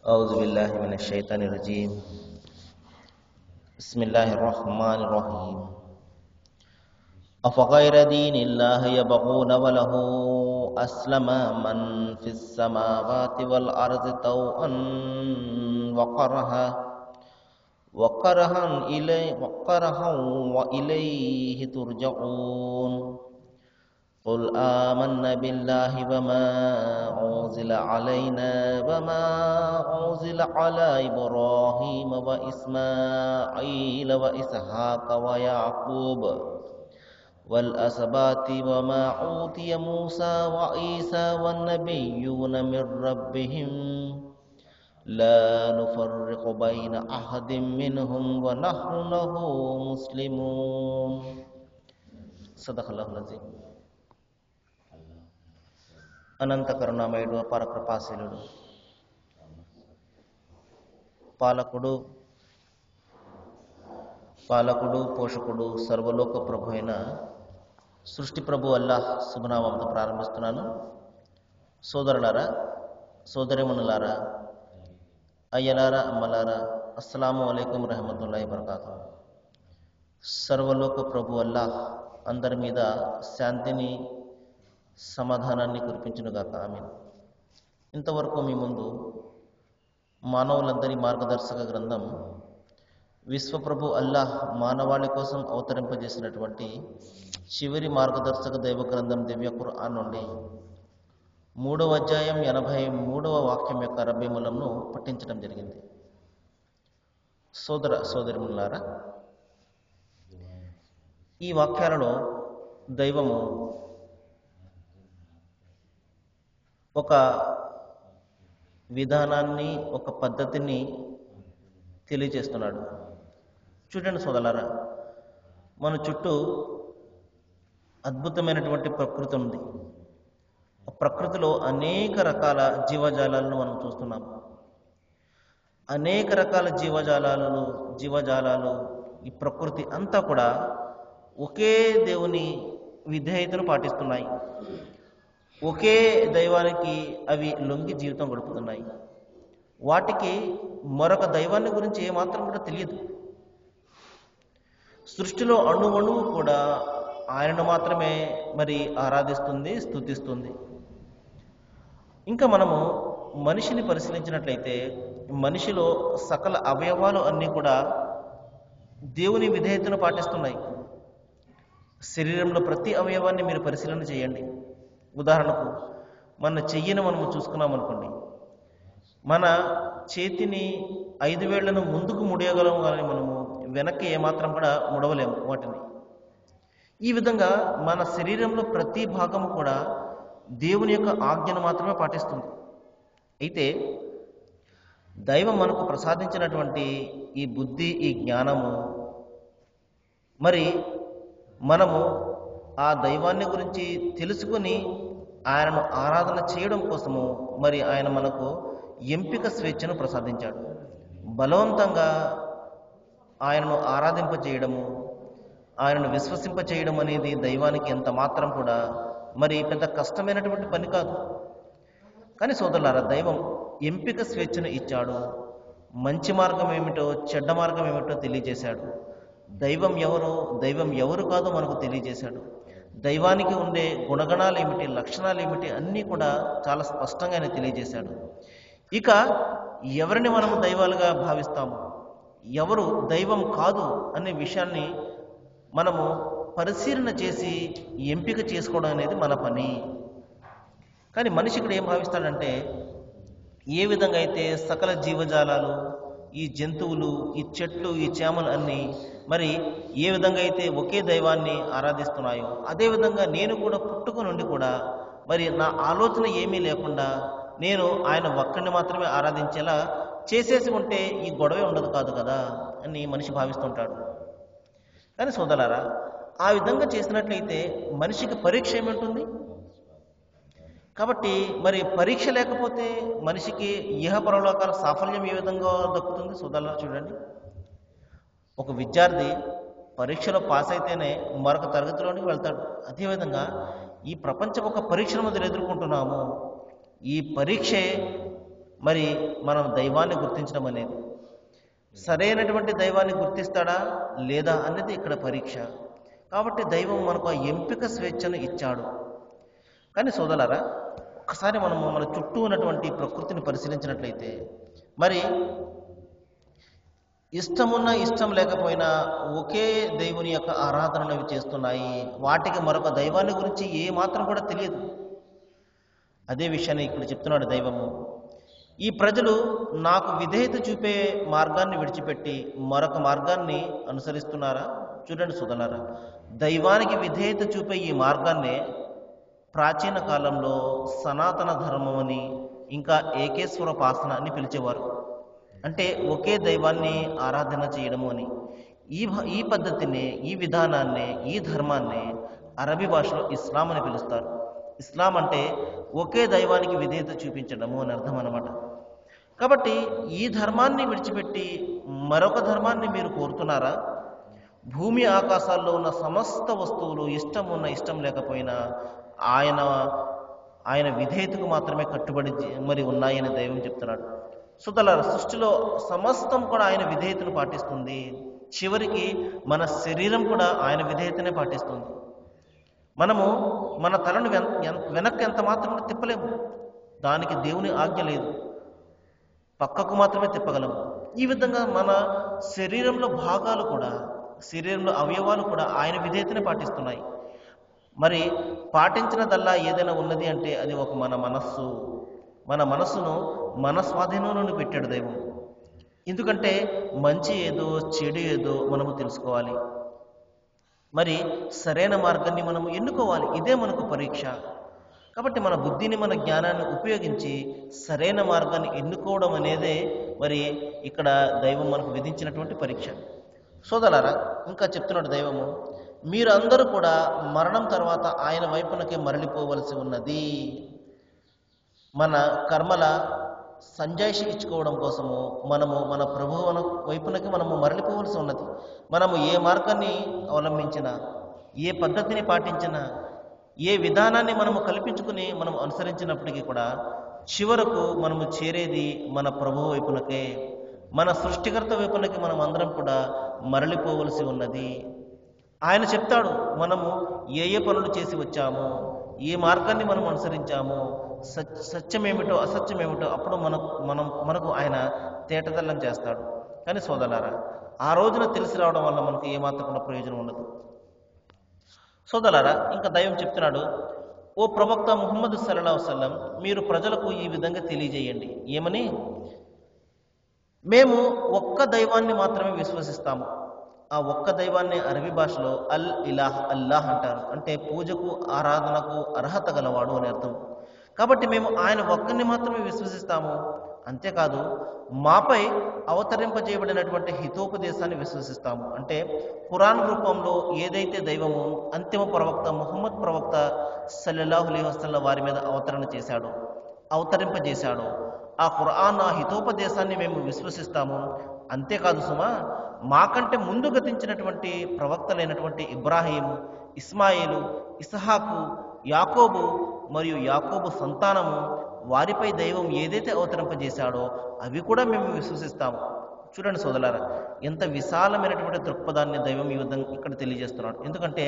أعوذ بالله من الشيطان الرجيم. بسم الله الرحمن الرحيم. أفغير دين الله يبغون وله أسلم من في السماوات والأرض طوعا وكرها وإليه ترجعون. قل آمنا بالله وما أنزل علينا وما أنزل على إبراهيم وإسماعيل وإسحاق ويعقوب والأسباط وما أوتي موسى وعيسى والنبيون من ربهم لا نفرق بين أحد منهم ونحن له مسلمون. صدق الله العظيم. అనంత కరుణామయుడు, అపార కృపాశీలుడు, పాలకుడు పోషకుడు సర్వలోక ప్రభు అయిన సృష్టి ప్రభు అల్లాహ్ శుభనామంతో ప్రారంభిస్తున్నాను. సోదరులారా, సోదరిమణులారా, అయ్యలారా, అమ్మలారా, అస్సలాము అలైకుం రహమతుల్లాహి వబరకాతుహు. సర్వలోక ప్రభు అల్లాహ్ అందరి మీద శాంతిని, సమాధానాన్ని కురిపించునుగాక. ఆమీన్. ఇంతవరకు మీ ముందు మానవులందరి మార్గదర్శక గ్రంథం విశ్వప్రభు అల్లాహ్ మానవాళి కోసం అవతరింపజేసినటువంటి చివరి మార్గదర్శక దైవ గ్రంథం దివ్య ఖురాన్ నుండి 3వ అధ్యాయం 83వ వాక్యం యొక్క అరబ్బీ మూలంను పఠించడం జరిగింది. సోదరిమణులారా, ఈ వాక్యాలలో దైవము ఒక విధానాన్ని, ఒక పద్ధతిని తెలియజేస్తున్నాడు. చూడండి సోదరులారా, మన చుట్టూ అద్భుతమైనటువంటి ప్రకృతి ఉంది. ఆ ప్రకృతిలో అనేక రకాల జీవజాలాలను మనం చూస్తున్నాం. అనేక రకాల జీవజాలాలు ఈ ప్రకృతి అంతా కూడా ఒకే దేవుని విధేయతను పాటిస్తున్నాయి. ఒకే దైవానికి అవి లొంగి జీవితం గడుపుతున్నాయి. వాటికి మరొక దైవాన్ని గురించి ఏమాత్రం కూడా తెలియదు. సృష్టిలో అణువు కూడా ఆయనను మాత్రమే ఆరాధిస్తుంది, స్తుతిస్తుంది. ఇంకా మనము మనిషిని పరిశీలించినట్లయితే మనిషిలో సకల అవయవాలు అన్నీ కూడా దేవుని విధేయతను పాటిస్తున్నాయి. శరీరంలో ప్రతి అవయవాన్ని మీరు పరిశీలన చేయండి. ఉదాహరణకు మన చెయ్యిని మనము చూసుకున్నాం అనుకోండి, మన చేతిని 5 వేళ్లను ముందుకు ముడియగలము, కానీ మనము వెనక్కి ఏమాత్రం కూడా ముడవలేము వాటిని. ఈ విధంగా మన శరీరంలో ప్రతి భాగము కూడా దేవుని యొక్క ఆజ్ఞను మాత్రమే పాటిస్తుంది. అయితే దైవం మనకు ప్రసాదించినటువంటి ఈ బుద్ధి, ఈ జ్ఞానము, మనము ఆ దైవాన్ని గురించి తెలుసుకుని ఆయనను ఆరాధన చేయడం కోసము ఆయన మనకు ఎంపిక స్వేచ్ఛను ప్రసాదించాడు. బలవంతంగా ఆయనను ఆరాధింపచేయడము, ఆయనను విశ్వసింపచేయడం అనేది దైవానికి ఎంత మాత్రం కూడా పెద్ద కష్టమైనటువంటి పని కాదు. కానీ సోదరులారా, దైవం ఎంపిక స్వేచ్ఛను ఇచ్చాడు. మంచి మార్గం ఏమిటో, చెడ్డ మార్గం ఏమిటో తెలియజేశాడు. దైవం ఎవరు కాదో మనకు తెలియజేశాడు. దైవానికి ఉండే గుణగణాలు ఏమిటి, లక్షణాలు ఏమిటి అన్నీ కూడా చాలా స్పష్టంగా ఆయన తెలియజేశాడు. ఇక ఎవరిని మనము దైవాలుగా భావిస్తాము, ఎవరు దైవం కాదు అనే విషయాన్ని మనము పరిశీలన చేసి ఎంపిక చేసుకోవడం అనేది మన పని. కానీ మనిషి ఇక్కడ ఏం భావిస్తాడంటే, ఏ విధంగా అయితే సకల జీవజాలాలు, ఈ జంతువులు, ఈ చెట్లు, ఈ చేమలు అన్నీ ఏ విధంగా అయితే ఒకే దైవాన్ని ఆరాధిస్తున్నాయో, అదేవిధంగా నేను కూడా పుట్టుక నుండి కూడా నా ఆలోచన ఏమీ లేకుండా నేను ఆయన ఒక్కడిని మాత్రమే ఆరాధించేలా చేసేసి ఉంటే ఈ గొడవే ఉండదు కాదు కదా అని మనిషి భావిస్తుంటాడు. కానీ సోదరులారా, ఆ విధంగా చేసినట్లయితే మనిషికి పరీక్ష ఏమింటుంది? కాబట్టి పరీక్ష లేకపోతే మనిషికి ఇహ పరలోకాల సాఫల్యం ఏ విధంగా దక్కుతుంది? సోదరులారా చూడండి, ఒక విద్యార్థి పరీక్షలో పాస్ అయితేనే మరొక తరగతిలోనికి వెళ్తాడు. అదేవిధంగా ఈ ప్రపంచం ఒక పరీక్షను మనం ఎదుర్కొంటున్నాము. ఈ పరీక్షే మరి మనం దైవాన్ని గుర్తించడం అనేది. సరైనటువంటి దైవాన్ని గుర్తిస్తాడా లేదా అనేది ఇక్కడ పరీక్ష. కాబట్టి దైవం మనకు ఆ ఎంపిక స్వేచ్ఛను ఇచ్చాడు. కానీ సోదరులారా, ఒకసారి మనము మన చుట్టూ ఉన్నటువంటి ప్రకృతిని పరిశీలించినట్లయితే, మరి ఇష్టమున్నా ఇష్టం లేకపోయినా ఒకే దేవుని యొక్క ఆరాధనలు అవి చేస్తున్నాయి. వాటికి మరొక దైవాన్ని గురించి ఏ మాత్రం కూడా తెలియదు. అదే విషయాన్ని ఇక్కడ చెప్తున్నాడు దైవము. ఈ ప్రజలు నాకు విధేయత చూపే మార్గాన్ని విడిచిపెట్టి మరొక మార్గాన్ని అనుసరిస్తున్నారా? చూడండి సోదరులారా, దైవానికి విధేయత చూపే ఈ మార్గాన్నే ప్రాచీన కాలంలో సనాతన ధర్మం అని, ఇంకా ఏకేశ్వరోపాసన అని పిలిచేవారు. అంటే ఒకే దైవాన్ని ఆరాధన చేయడము అని. ఈ పద్ధతిని, ఈ విధానాన్ని, ఈ ధర్మాన్ని అరబీ భాషలో ఇస్లాం అని పిలుస్తారు. ఇస్లాం అంటే ఒకే దైవానికి విధేయత చూపించడము అని అర్థం అన్నమాట. కాబట్టి ఈ ధర్మాన్ని విడిచిపెట్టి మరొక ధర్మాన్ని మీరు కోరుతున్నారా? భూమి ఆకాశాల్లో ఉన్న సమస్త వస్తువులు ఇష్టం ఉన్న ఇష్టం లేకపోయినా ఆయన విధేయతకు మాత్రమే కట్టుబడి మరి ఉన్నాయని దైవం చెప్తున్నాడు. సోదరులారా, సృష్టిలో సమస్తం కూడా ఆయన విధేయతను పాటిస్తుంది. చివరికి మన శరీరం కూడా ఆయన విధేయతనే పాటిస్తుంది. మనము మన తలను వెనక్కి ఎంత మాత్రం తిప్పలేము. దానికి దేవుని ఆజ్ఞ లేదు, పక్కకు మాత్రమే తిప్పగలము. ఈ విధంగా మన శరీరంలో భాగాలు కూడా, శరీరంలో అవయవాలు కూడా ఆయన విధేయతనే పాటిస్తున్నాయి. మరి పాటించినదల్లా ఏదైనా ఉన్నది అంటే అది ఒక మన మనస్సు. మన మనస్సును మన స్వాధీనంలోనే పెట్టాడు దైవం. ఎందుకంటే మంచి ఏదో చెడు ఏదో మనము తెలుసుకోవాలి. మరి సరైన మార్గాన్ని మనము ఎన్నుకోవాలి. ఇదే మనకు పరీక్ష. కాబట్టి మన బుద్ధిని, మన జ్ఞానాన్ని ఉపయోగించి సరైన మార్గాన్ని ఎన్నుకోవడం అనేదే మరి ఇక్కడ దైవం మనకు విధించినటువంటి పరీక్ష. సోదరులారా, ఇంకా చెప్తున్నాడు దైవము, మీరు అందరూ కూడా మరణం తర్వాత ఆయన వైపునకే మరలిపోవలసి ఉన్నది. మన కర్మల సంజాయిషి ఇచ్చుకోవడం కోసము మనము మన ప్రభువు వైపునకి మనము మరలిపోవలసి ఉన్నది. మనము ఏ మార్గాన్ని అవలంబించినా, ఏ పద్ధతిని పాటించినా, ఏ విధానాన్ని మనము కల్పించుకుని మనం అనుసరించినప్పటికీ కూడా చివరకు మనము చేరేది మన ప్రభువు వైపునకే, మన సృష్టికర్త వైపునకి మనం అందరం కూడా మరలిపోవలసి ఉన్నది. ఆయన చెప్తాడు, మనము ఏ ఏ పనులు చేసి వచ్చామో, ఏ మార్గాన్ని మనం అనుసరించామో, సత్యమేమిటో అసత్యమేమిటో అప్పుడు మనకు ఆయన తేటతెల్లం చేస్తాడు. కానీ సోదరులారా, ఆ రోజున తెలిసి రావడం వల్ల మనకు ఏమాత్రం కూడా ప్రయోజనం ఉండదు. సోదరులారా, ఇంకా దైవం చెప్తున్నాడు, ఓ ప్రవక్త ముహమ్మద్ సల్లల్లాహు అలైహి వసల్లం, మీరు ప్రజలకు ఈ విధంగా తెలియజేయండి. ఏమని? మేము ఒక్క దైవాన్ని మాత్రమే విశ్వసిస్తాము. ఆ ఒక్క దైవాన్ని అరబీ భాషలో అల్ ఇలాహ్, అల్లాహ్ అంటారు. అంటే పూజకు, ఆరాధనకు అర్హత గలవాడు అని అర్థం. కాబట్టి మేము ఆయన ఒక్కరిని మాత్రమే విశ్వసిస్తాము. అంతేకాదు, మాపై అవతరింపజేయబడినటువంటి హితోపదేశాన్ని విశ్వసిస్తాము. అంటే ఖురాన్ రూపంలో ఏదైతే దైవము అంతిమ ప్రవక్త ముహమ్మద్ ప్రవక్త సల్లల్లాహు అలైహి వసల్లం వారి మీద అవతరింపజేశాడో ఆ ఖురాన్, ఆ హితోపదేశాన్ని మేము విశ్వసిస్తాము. అంతేకాదు సుమా, మాకంటే ముందు గతించినటువంటి ప్రవక్తలైనటువంటి ఇబ్రాహీం, ఇస్మాయిలు, ఇస్హాకు, యాకోబు మరియు యాకోబు సంతానము వారిపై దైవం ఏదైతే అవతరింపజేశాడో అవి కూడా మేము విశ్వసిస్తాము. చూడండి సోదరులారా, ఎంత విశాలమైనటువంటి దృక్పథాన్ని దైవం ఈ విధంగా ఇక్కడ తెలియజేస్తున్నాడు. ఎందుకంటే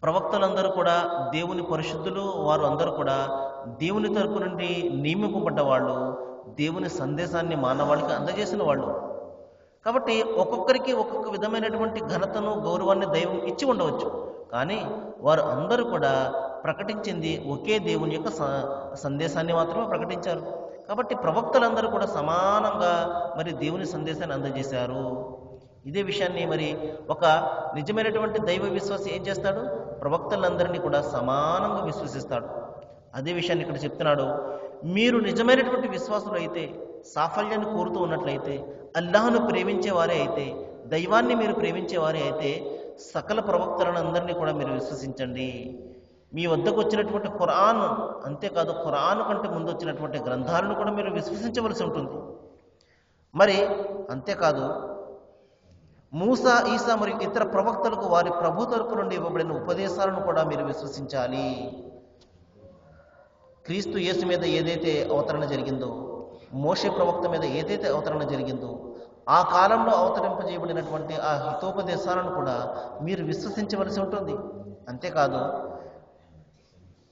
ప్రవక్తలందరూ కూడా దేవుని పరిశుద్ధులు, వారు అందరూ కూడా దేవుని తరపు నుండి నియమింపబడ్డ వాళ్ళు, దేవుని సందేశాన్ని మానవాళికి అందజేసిన వాళ్ళు. కాబట్టి ఒక్కొక్కరికి ఒక్కొక్క విధమైనటువంటి ఘనతను, గౌరవాన్ని దైవం ఇచ్చి ఉండవచ్చు. కానీ వారు అందరూ కూడా ప్రకటించింది ఒకే దేవుని యొక్క సందేశాన్ని మాత్రమే ప్రకటించారు. కాబట్టి ప్రవక్తలందరూ కూడా సమానంగా మరి దేవుని సందేశాన్ని అందజేశారు. ఇదే విషయాన్ని మరి ఒక నిజమైనటువంటి దైవ విశ్వాసి ఏం చేస్తాడు? ప్రవక్తలందరినీ కూడా సమానంగా విశ్వసిస్తాడు. అదే విషయాన్ని ఇక్కడ చెప్తున్నాడు, మీరు నిజమైనటువంటి విశ్వాసులు అయితే, సాఫల్యాన్ని కోరుతూ ఉన్నట్లయితే, అల్లాహ్ను ప్రేమించేవారే అయితే, దైవాన్ని మీరు ప్రేమించేవారే అయితే సకల ప్రవక్తలను అందరినీ కూడా మీరు విశ్వసించండి. మీ వద్దకు వచ్చినటువంటి ఖురాన్, అంతేకాదు ఖురాన్ కంటే ముందు వచ్చినటువంటి గ్రంథాలను కూడా మీరు విశ్వసించవలసి ఉంటుంది. మరి అంతేకాదు మూసా, ఈసా మరియు ఇతర ప్రవక్తలకు వారి ప్రభు తరపు నుండి ఇవ్వబడిన ఉపదేశాలను కూడా మీరు విశ్వసించాలి. క్రీస్తు యేసు మీద ఏదైతే అవతరణ జరిగిందో, మోషే ప్రవక్త మీద ఏదైతే అవతరణ జరిగిందో, ఆ కాలంలో అవతరింపజేయబడినటువంటి ఆ హితోపదేశాలను కూడా మీరు విశ్వసించవలసి ఉంటుంది. అంతేకాదు,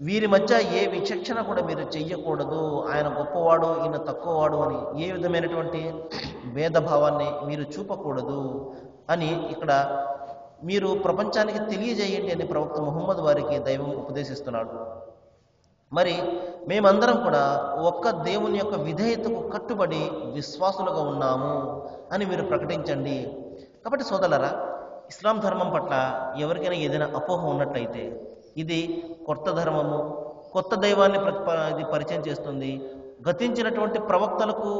వీరి మధ్య ఏ విచక్షణ కూడా మీరు చెయ్యకూడదు. ఆయన గొప్పవాడు, ఈయన తక్కువవాడు అని ఏ విధమైనటువంటి భేదభావాన్ని మీరు చూపకూడదు అని ఇక్కడ మీరు ప్రపంచానికి తెలియజేయండి అని ప్రవక్త ముహమ్మద్ వారికి దైవం ఉపదేశిస్తున్నాడు. మరి మేమందరం కూడా ఒక్క దేవుని యొక్క విధేయతకు కట్టుబడి విశ్వాసులుగా ఉన్నాము అని మీరు ప్రకటించండి. కాబట్టి సోదరులారా, ఇస్లాం ధర్మం పట్ల ఎవరికైనా ఏదైనా అపోహ ఉన్నట్లయితే, ఇది కొత్త ధర్మము, కొత్త దైవాన్ని ఇది పరిచయం చేస్తుంది, గతించినటువంటి ప్రవక్తలకు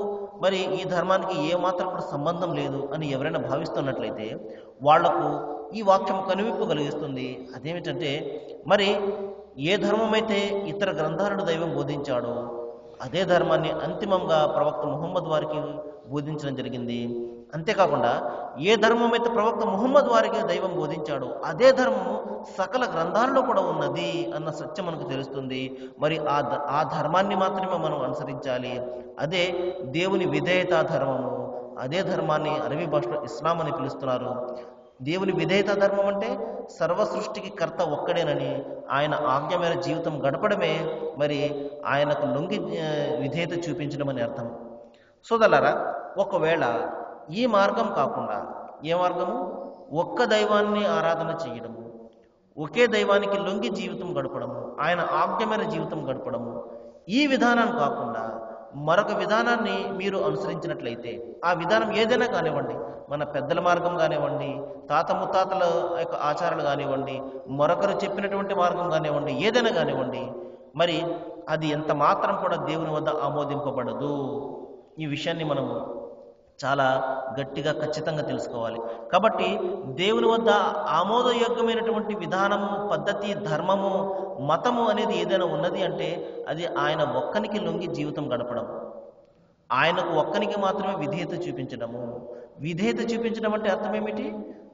మరి ఈ ధర్మానికి ఏమాత్రం కూడా సంబంధం లేదు అని ఎవరైనా భావిస్తున్నట్లయితే వాళ్లకు ఈ వాక్యం కనువిప్పు కలిగిస్తుంది. అదేమిటంటే, మరి ఏ ధర్మమైతే ఇతర గ్రంథాలను దైవం బోధించాడో అదే ధర్మాన్ని అంతిమంగా ప్రవక్త ముహమ్మద్ వారికి బోధించడం జరిగింది. అంతేకాకుండా ఏ ధర్మం అయితే ప్రవక్త ముహమ్మద్ వారికి దైవం బోధించాడో అదే ధర్మము సకల గ్రంథాలలో కూడా ఉన్నది అన్న సత్యం మనకు తెలుస్తుంది. మరి ఆ ధర్మాన్ని మాత్రమే మనం అనుసరించాలి. అదే దేవుని విధేయతా ధర్మము. అదే ధర్మాన్ని అరబీ భాషలో ఇస్లాం అని పిలుస్తున్నారు. దేవుని విధేయతా ధర్మం అంటే సర్వ సృష్టికి కర్త ఒక్కడేనని, ఆయన ఆజ్ఞ మేర జీవితం గడపడమే మరి ఆయనకు లొంగి విధేయత చూపించడం అని అర్థం. సోదరులారా, ఒకవేళ ఈ మార్గం కాకుండా ఏ మార్గము? ఒక్క దైవాన్ని ఆరాధన చేయడము, ఒకే దైవానికి లొంగి జీవితం గడపడము, ఆయన ఆజ్ఞ మేర జీవితం గడపడము, ఈ విధానం కాకుండా మరొక విధానాన్ని మీరు అనుసరించినట్లయితే, ఆ విధానం ఏదైనా కానివ్వండి, మన పెద్దల మార్గం కానివ్వండి, తాత ముత్తాతల యొక్క ఆచారాలు కానివ్వండి, మరొకరు చెప్పినటువంటి మార్గం కానివ్వండి, ఏదైనా కానివ్వండి, మరి అది ఎంత మాత్రం కూడా దేవుని వద్ద ఆమోదింపబడదు. ఈ విషయాన్ని మనము చాలా గట్టిగా ఖచ్చితంగా తెలుసుకోవాలి. కాబట్టి దేవుని వద్ద ఆమోదయోగ్యమైనటువంటి విధానము, పద్ధతి, ధర్మము, మతము అనేది ఏదైనా ఉన్నది అంటే అది ఆయన ఒక్కనికి లొంగి జీవితం గడపడం, ఆయనకు ఒక్కనికి మాత్రమే విధేయత చూపించడము. విధేయత చూపించడం అంటే అర్థం ఏమిటి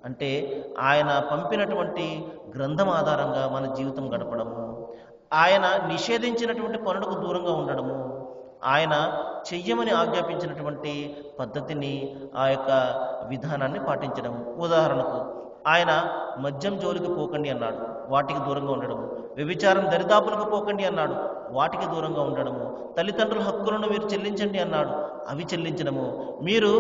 అంటే ఆయన పంపినటువంటి గ్రంథం ఆధారంగా మన జీవితం గడపడము, ఆయన నిషేధించినటువంటి పనులకు దూరంగా ఉండడము, ఆయన చెయ్యమని ఆజ్ఞాపించినటువంటి పద్ధతిని, ఆ యొక్క విధానాన్ని పాటించడం. ఉదాహరణకు, ఆయన మద్యం జోలికి పోకండి అన్నాడు, వాటికి దూరంగా ఉండడము. వ్యభిచారం దరిదాపులకు పోకండి అన్నాడు, వాటికి దూరంగా ఉండడము. తల్లిదండ్రుల హక్కులను మీరు చెల్లించండి అన్నాడు, అవి చెల్లించడము. మీరు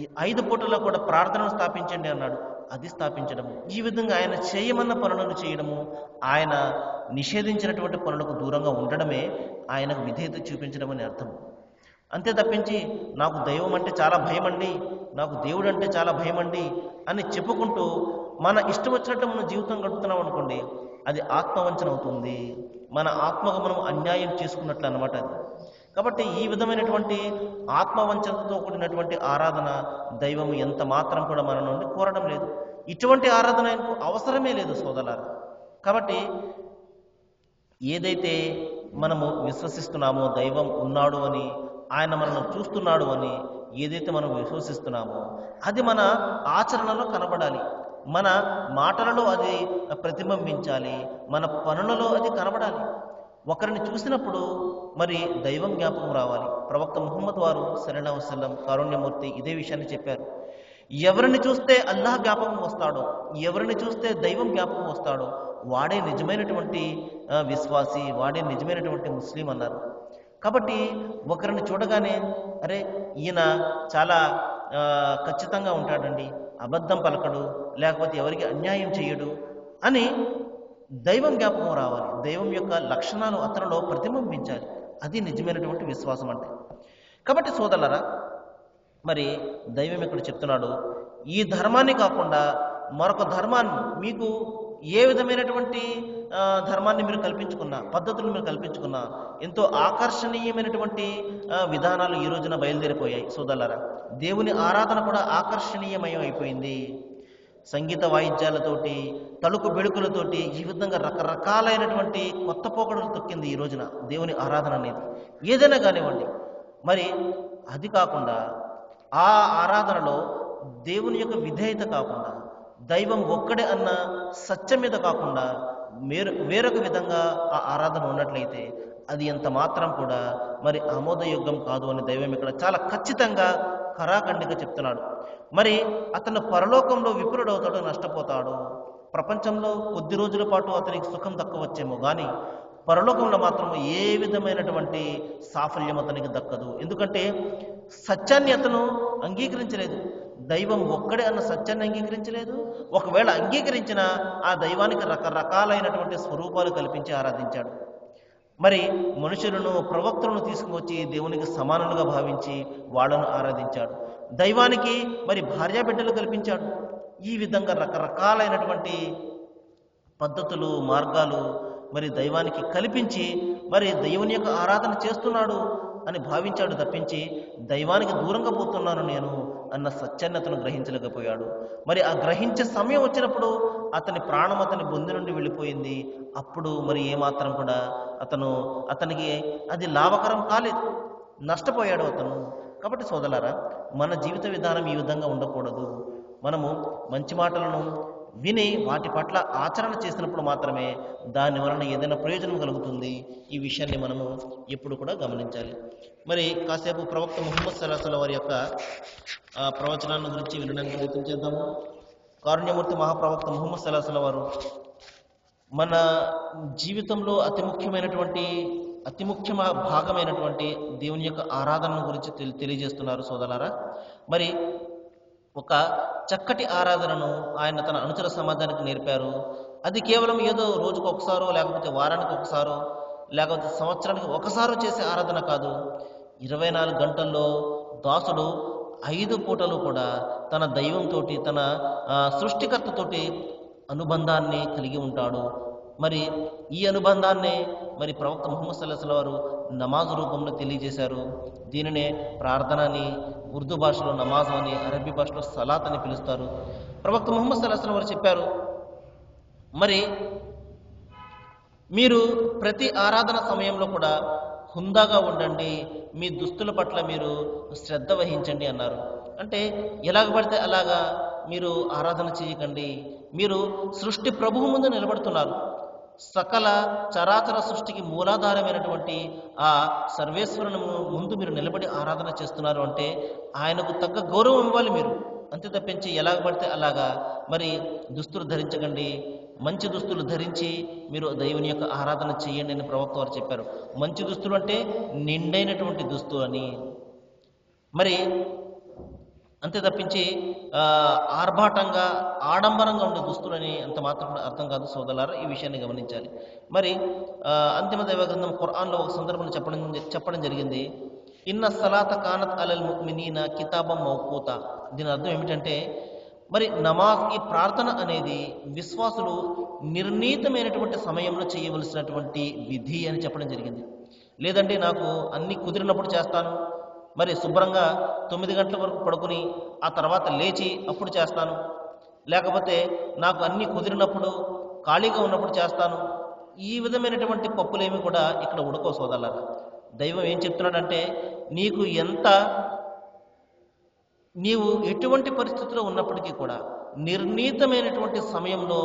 ఈ 5 పూటల్లో కూడా ప్రార్థనను స్థాపించండి అన్నాడు, అది స్థాపించడము. ఈ విధంగా ఆయన చేయమన్న పనులను చేయడము, ఆయన నిషేధించినటువంటి పనులకు దూరంగా ఉండడమే ఆయనకు విధేయత చూపించడం అని అర్థం. అంతే తప్పించి నాకు దైవం అంటే చాలా భయమండి, నాకు దేవుడు అంటే చాలా భయమండి అని చెప్పుకుంటూ మన ఇష్టం వచ్చినట్టు మనం జీవితం గడుపుతున్నాం అనుకోండి, అది ఆత్మవంచన అవుతుంది. మన ఆత్మకు మనం అన్యాయం చేసుకున్నట్లు అన్నమాట అది. కాబట్టి ఈ విధమైనటువంటి ఆత్మవంచనతో కూడినటువంటి ఆరాధన దైవము ఎంత మాత్రం కూడా మన నుండి కోరడం లేదు. ఇటువంటి ఆరాధన అవసరమే లేదు సోదరులారా. కాబట్టి ఏదైతే మనము విశ్వసిస్తున్నామో దైవం ఉన్నాడు అని, ఆయన మనల్ని చూస్తున్నాడు అని ఏదైతే మనం విశ్వసిస్తున్నామో అది మన ఆచరణలో కనబడాలి, మన మాటలలో అది ప్రతిబింబించాలి, మన పనులలో అది కనబడాలి. ఒకరిని చూసినప్పుడు మరి దైవం జ్ఞాపకం రావాలి. ప్రవక్త ముహమ్మద్ వారు సల్లల్లాహు అలైహి వసల్లం కారుణ్యమూర్తి ఇదే విషయాన్ని చెప్పారు. ఎవరిని చూస్తే అల్లాహ్ జ్ఞాపకం వస్తాడో, ఎవరిని చూస్తే దైవం జ్ఞాపకం వస్తాడో వాడే నిజమైనటువంటి విశ్వాసి, వాడే నిజమైనటువంటి ముస్లిం అన్నారు. కాబట్టి ఒకరిని చూడగానే అరే ఈయన చాలా ఖచ్చితంగా ఉంటాడండి, అబద్ధం పలకడు, లేకపోతే ఎవరికి అన్యాయం చేయడు అని దైవం జ్ఞాపకం రావాలి. దైవం యొక్క లక్షణాలు అతనిలో ప్రతిబింబించాలి. అది నిజమైనటువంటి విశ్వాసం అంటే. కాబట్టి సోదరులారా, మరి దైవం ఇక్కడ చెప్తున్నాడు, ఈ ధర్మాన్ని కాకుండా మరొక ధర్మాన్ని, మీకు ఏ విధమైనటువంటి ధర్మాన్ని మీరు కల్పించుకున్నా, పద్ధతులు మీరు కల్పించుకున్నా, ఎంతో ఆకర్షణీయమైనటువంటి విధానాలు ఈ రోజున బయలుదేరిపోయాయి సోదరులారా. దేవుని ఆరాధన కూడా ఆకర్షణీయమయం అయిపోయింది. సంగీత వాయిద్యాలతోటి, తలుకు బెడుకులతోటి, ఈ విధంగా రకరకాలైనటువంటి కొత్త పోకడలు తొక్కింది ఈ రోజున దేవుని ఆరాధన అనేది. ఏదైనా కానివ్వండి. మరి అది కాకుండా ఆ ఆరాధనలో దేవుని యొక్క విధేయత కాకుండా, దైవం ఒక్కడే అన్న సత్యం మీద కాకుండా వేరొక విధంగా ఆ ఆరాధన ఉన్నట్లయితే అది ఎంత మాత్రం కూడా మరి ఆమోదయోగ్యం కాదు అని దైవం ఇక్కడ చాలా ఖచ్చితంగా ఖరాఖండిగా చెప్తున్నాడు. మరి అతను పరలోకంలో విపురుడవుతాడు, నష్టపోతాడు. ప్రపంచంలో కొద్ది రోజుల పాటు అతనికి సుఖం దక్కవచ్చేమో కానీ పరలోకంలో మాత్రం ఏ విధమైనటువంటి సాఫల్యం అతనికి దక్కదు. ఎందుకంటే సత్యాన్ని అతను అంగీకరించలేదు. దైవం ఒక్కడే అన్న సత్యాన్ని అంగీకరించలేదు. ఒకవేళ అంగీకరించిన ఆ దైవానికి రకరకాలైనటువంటి స్వరూపాలు కల్పించి ఆరాధించాడు. మరి మనుషులను, ప్రవక్తలను తీసుకువచ్చి దేవునికి సమానులుగా భావించి వాళ్ళను ఆరాధించాడు. దైవానికి మరి భార్యాబిడ్డలు కల్పించాడు. ఈ విధంగా రకరకాలైనటువంటి పద్ధతులు, మార్గాలు మరి దైవానికి కల్పించి మరి దేవుని యొక్క ఆరాధన చేస్తున్నాడు అని భావించాడు తప్పించి దైవానికి దూరంగా పోతున్నాను నేను అన్న సత్యాన్ని అతను గ్రహించలేకపోయాడు. మరి ఆ గ్రహించే సమయం వచ్చినప్పుడు అతని ప్రాణం అతని బొంది నుండి వెళ్ళిపోయింది. అప్పుడు మరి ఏమాత్రం కూడా అతనికి అది లాభకరం కాలేదు, నష్టపోయాడు అతను. కాబట్టి సోదరులారా, మన జీవిత విధానం ఈ విధంగా ఉండకూడదు. మనము మంచి మాటలను విని వాటి పట్ల ఆచరణ చేసినప్పుడు మాత్రమే దాని వలన ఏదైనా ప్రయోజనం కలుగుతుంది. ఈ విషయాన్ని మనము ఎప్పుడు కూడా గమనించాలి. మరి కాసేపు ప్రవక్త ముహమ్మద్ సల్లల్లాహు అలైహి వసల్లం వారి యొక్క ప్రవచనాన్ని గురించి వినడానికి ప్రయత్నం చేద్దాము. కారుణ్యమూర్తి మహాప్రవక్త ముహమ్మద్ సల్లల్లాహు అలైహి వసల్లం వారు మన జీవితంలో అతి ముఖ్య భాగమైనటువంటి దేవుని యొక్క ఆరాధన గురించి తెలియజేస్తున్నారు సోదరులారా. మరి ఒక చక్కటి ఆరాధనను ఆయన తన అనుచర సమాజానికి నేర్పారు. అది కేవలం ఏదో రోజుకు ఒకసారో, లేకపోతే వారానికి ఒకసారో, లేకపోతే సంవత్సరానికి ఒకసారో చేసే ఆరాధన కాదు. 24 గంటల్లో దాసుడు 5 పూటలు కూడా తన దైవంతో, తన సృష్టికర్తతోటి అనుబంధాన్ని కలిగి ఉంటాడు. మరి ఈ అనుబంధాన్ని మరి ప్రవక్త ముహమ్మద్ సల్లల్లాహు అలైహి వసల్లం వారు నమాజ్ రూపంలో తెలియజేశారు. దీనినే ప్రార్థన అని, ఉర్దూ భాషలో నమాజ్ అని, అరబీ భాషలో సలాత్ అని పిలుస్తారు. ప్రవక్త ముహమ్మద్ సల్లల్లాహు అలైహి వసల్లం వారు చెప్పారు, మరి మీరు ప్రతి ఆరాధన సమయంలో కూడా హుందాగా ఉండండి, మీ దుస్తుల పట్ల మీరు శ్రద్ధ వహించండి అన్నారు. అంటే ఎలాగ పడితే అలాగా మీరు ఆరాధన చేయకండి. మీరు సృష్టి ప్రభువు ముందు నిలబడుతున్నారు. సకల చరాచర సృష్టికి మూలాధారమైనటువంటి ఆ సర్వేశ్వరుని ముందు మీరు నిలబడి ఆరాధన చేస్తున్నారు అంటే ఆయనకు తగ్గ గౌరవం ఇవ్వాలి మీరు. అంతే తప్పించి ఎలాగ పడితే అలాగా మరి దుస్తులు ధరించకండి. మంచి దుస్తులు ధరించి మీరు దేవుని యొక్క ఆరాధన చేయండి అని ప్రవక్త వారు చెప్పారు. మంచి దుస్తులు అంటే నిండైనటువంటి దుస్తులు అని. మరి అంతే తప్పించి ఆర్భాటంగా, ఆడంబరంగా ఉండే దుస్తులని అంత మాత్రం అర్థం కాదు సోదరులారా. ఈ విషయాన్ని గమనించాలి. మరి అంతిమ దైవ గ్రంథం ఖురాన్లో ఒక సందర్భంలో చెప్పడం జరిగింది, ఇన్న సలాత కానత్ అలల్ ముమినీన కితాబం మౌకూత. దీని అర్థం ఏమిటంటే మరి నమాజ్, ఈ ప్రార్థన అనేది విశ్వాసులు నిర్ణీతమైనటువంటి సమయంలో చేయవలసినటువంటి విధి అని చెప్పడం జరిగింది. లేదంటే నాకు అన్ని కుదిరినప్పుడు చేస్తాను, మరి శుభ్రంగా 9 గంటల వరకు పడుకుని ఆ తర్వాత లేచి అప్పుడు చేస్తాను, లేకపోతే నాకు అన్ని కుదిరినప్పుడు ఖాళీగా ఉన్నప్పుడు చేస్తాను, ఈ విధమైనటువంటి పప్పులేమి కూడా ఇక్కడ ఉడకో సోదరులారా. దైవం ఏం చెప్తున్నాడంటే నీవు ఎటువంటి పరిస్థితిలో ఉన్నప్పటికీ కూడా నిర్ణీతమైనటువంటి సమయంలో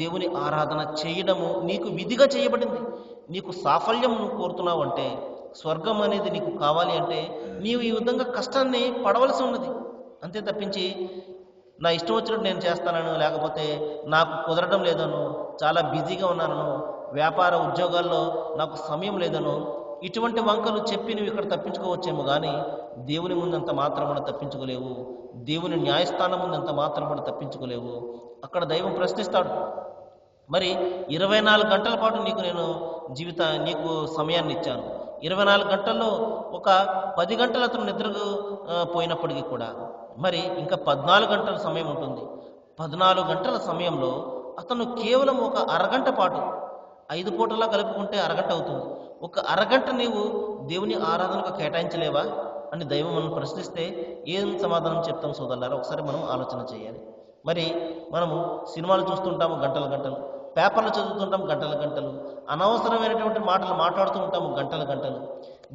దేవుని ఆరాధన చేయడము నీకు విధిగా చేయబడింది. నీకు సాఫల్యం నువ్వు కోరుతున్నావు అంటే, స్వర్గం అనేది నీకు కావాలి అంటే నీవు ఈ విధంగా కష్టాన్ని పడవలసి ఉన్నది. అంతే తప్పించి నా ఇష్టం వచ్చినట్టు నేను చేస్తానను, లేకపోతే నాకు కుదరడం లేదను, చాలా బిజీగా ఉన్నానను, వ్యాపార ఉద్యోగాల్లో నాకు సమయం లేదను, ఇటువంటి వంకలు చెప్పి నువ్వు ఇక్కడ తప్పించుకోవచ్చేమో కానీ దేవుని ముందంత మాత్రం కూడా తప్పించుకోలేవు. దేవుని న్యాయస్థానం ముందంత మాత్రం కూడా తప్పించుకోలేవు. అక్కడ దైవం ప్రశ్నిస్తాడు, మరి 24 గంటల పాటు నీకు సమయాన్ని ఇచ్చాను. 24 గంటల్లో ఒక 10 గంటలు అతను నిద్రకు పోయినప్పటికీ కూడా మరి ఇంకా 14 గంటల సమయం ఉంటుంది. 14 గంటల సమయంలో అతను కేవలం ఒక అరగంట పాటు, 5 పూటలా కలుపుకుంటే అరగంట అవుతుంది, ఒక అరగంట నీవు దేవుని ఆరాధనకు కేటాయించలేవా అని దైవం మనం ప్రశ్నిస్తే ఏం సమాధానం చెప్తాం సోదరులారా? ఒకసారి మనం ఆలోచన చేయాలి. మరి మనము సినిమాలు చూస్తుంటాము గంటలు గంటలు, పేపర్లు చదువుతుంటాం గంటలు గంటలు, అనవసరమైనటువంటి మాటలు మాట్లాడుతూ ఉంటాము గంటలు గంటలు.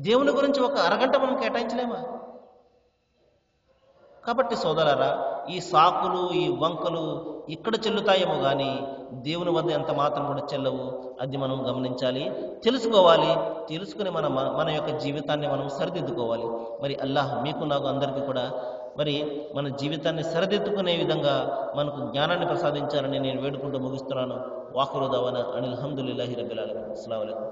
దేవుని గురించి ఒక అరగంట మనం కేటాయించలేమా? కాబట్టి సోదరులారా, ఈ సాకులు ఈ వంకలు ఇక్కడ చెల్లుతాయేమో కానీ దేవుని వద్ద ఎంత మాత్రం కూడా చెల్లవు. అది మనం గమనించాలి, తెలుసుకోవాలి. తెలుసుకుని మన యొక్క జీవితాన్ని మనం సరిదిద్దుకోవాలి. మరి అల్లాహ్ మీకు నాకు అందరికీ కూడా మరి మన జీవితాన్ని సరిదిద్దుకునే విధంగా మనకు జ్ఞానాన్ని ప్రసాదించాలని నేను వేడుకుంటూ ముగిస్తున్నాను. వాఖిరు దవానా అనిల్ హమ్దులిల్లాహి రబ్బిల్ ఆలమీన్. అస్సలాము అలైకుం.